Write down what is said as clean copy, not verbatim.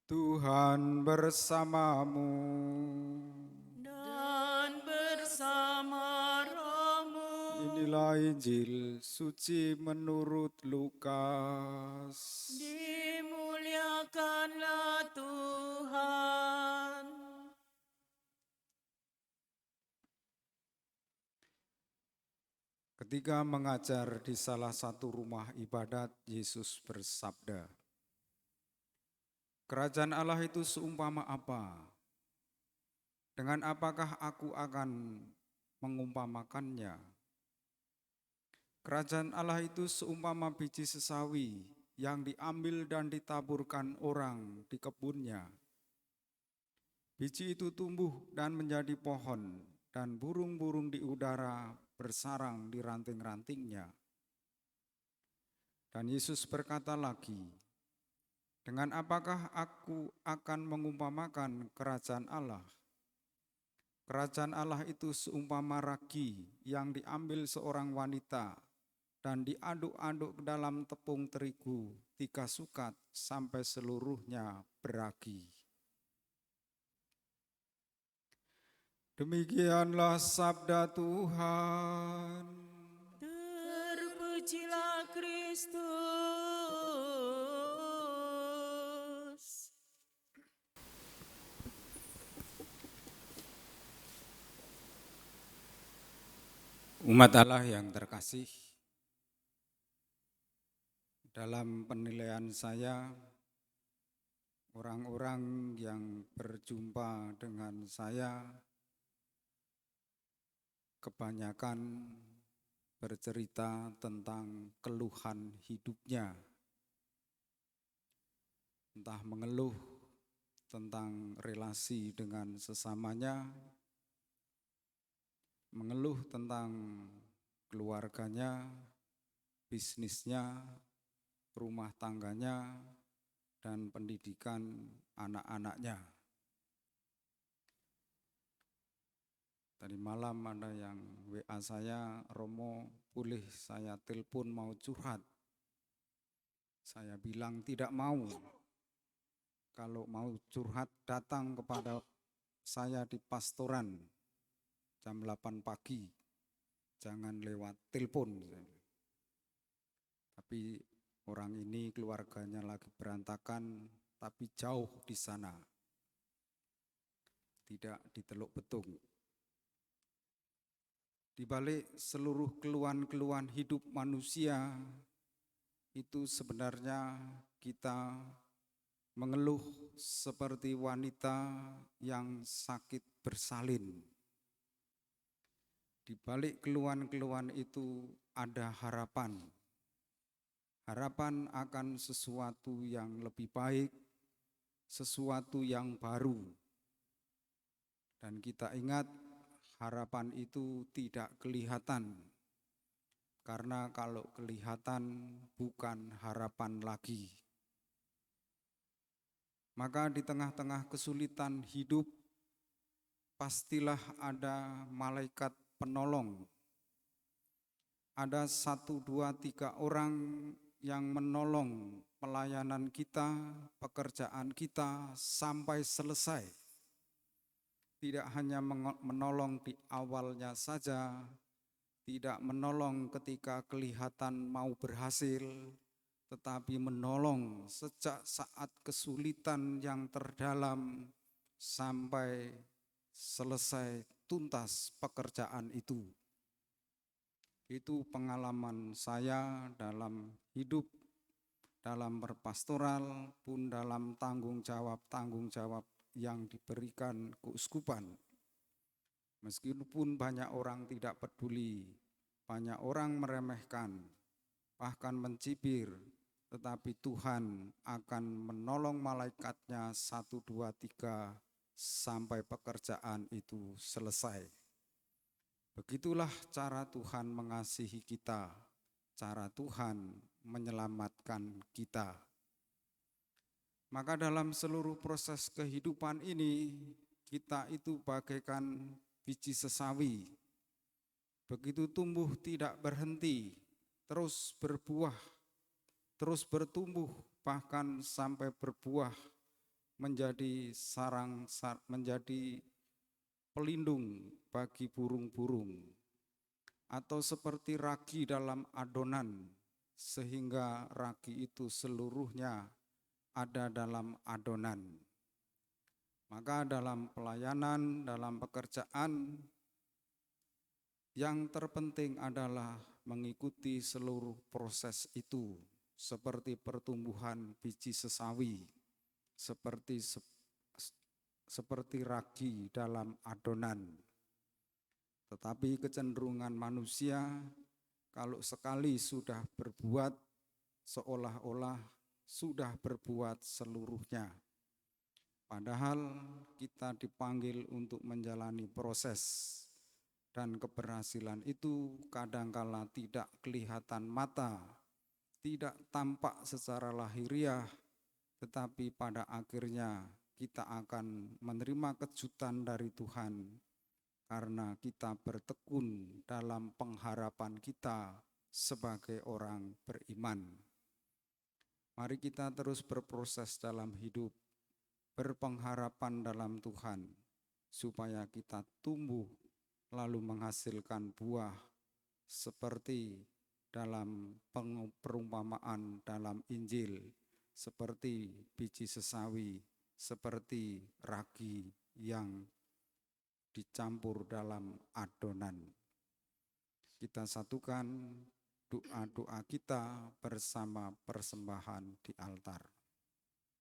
Tuhan bersamamu. Dan bersama rohmu. Inilah Injil suci menurut Lukas. Dimuliakanlah Tuhan. Ketika mengajar di salah satu rumah ibadat, Yesus bersabda, "Kerajaan Allah itu seumpama apa? Dengan apakah aku akan mengumpamakannya? Kerajaan Allah itu seumpama biji sesawi yang diambil dan ditaburkan orang di kebunnya. Biji itu tumbuh dan menjadi pohon, dan burung-burung di udara bersarang di ranting-rantingnya." Dan Yesus berkata lagi, "Dengan apakah aku akan mengumpamakan kerajaan Allah? Kerajaan Allah itu seumpama ragi yang diambil seorang wanita dan diaduk-aduk ke dalam tepung terigu 3 sukat sampai seluruhnya beragi." Demikianlah sabda Tuhan. Terpujilah Kristus. Umat Allah yang terkasih, dalam penilaian saya, orang-orang yang berjumpa dengan saya kebanyakan bercerita tentang keluhan hidupnya, entah mengeluh tentang relasi dengan sesamanya, mengeluh tentang keluarganya, bisnisnya, rumah tangganya, dan pendidikan anak-anaknya. Tadi malam ada yang WA saya, "Romo, boleh saya telepon mau curhat?" Saya bilang tidak mau. Kalau mau curhat datang kepada saya di pastoran jam 8 pagi. Jangan lewat telepon. Tapi orang ini keluarganya lagi berantakan, tapi jauh di sana. Tidak di Teluk Betung. Di balik seluruh keluhan-keluhan hidup manusia, itu sebenarnya kita mengeluh seperti wanita yang sakit bersalin. Di balik keluhan-keluhan itu ada harapan. Harapan akan sesuatu yang lebih baik, sesuatu yang baru. Dan kita ingat, harapan itu tidak kelihatan. Karena kalau kelihatan bukan harapan lagi. Maka di tengah-tengah kesulitan hidup, pastilah ada malaikat penolong. Ada 1, 2, 3 orang yang menolong pelayanan kita, pekerjaan kita sampai selesai. Tidak hanya menolong di awalnya saja, tidak menolong ketika kelihatan mau berhasil, tetapi menolong sejak saat kesulitan yang terdalam sampai selesai tuntas pekerjaan itu. Itu pengalaman saya dalam hidup, dalam berpastoral, pun dalam tanggung jawab yang diberikan keuskupan. Meskipun banyak orang tidak peduli, banyak orang meremehkan, bahkan mencibir, tetapi Tuhan akan menolong malaikatnya 1, 2, 3 sampai pekerjaan itu selesai. Begitulah cara Tuhan mengasihi kita, cara Tuhan menyelamatkan kita. Maka dalam seluruh proses kehidupan ini, kita itu bagaikan biji sesawi. Begitu tumbuh tidak berhenti, terus berbuah, terus bertumbuh, bahkan sampai berbuah menjadi menjadi pelindung bagi burung-burung, atau seperti ragi dalam adonan, sehingga ragi itu seluruhnya ada dalam adonan. Maka dalam pelayanan, dalam pekerjaan, yang terpenting adalah mengikuti seluruh proses itu, seperti pertumbuhan biji sesawi, seperti ragi dalam adonan. Tetapi kecenderungan manusia, kalau sekali sudah berbuat, seolah-olah sudah berbuat seluruhnya. Padahal kita dipanggil untuk menjalani proses, dan keberhasilan itu kadangkala tidak kelihatan mata, tidak tampak secara lahiriah, tetapi pada akhirnya kita akan menerima kejutan dari Tuhan karena kita bertekun dalam pengharapan kita sebagai orang beriman. Mari kita terus berproses dalam hidup, berpengharapan dalam Tuhan, supaya kita tumbuh lalu menghasilkan buah seperti dalam perumpamaan dalam Injil, seperti biji sesawi, seperti ragi yang dicampur dalam adonan. Kita satukan doa-doa kita bersama persembahan di altar.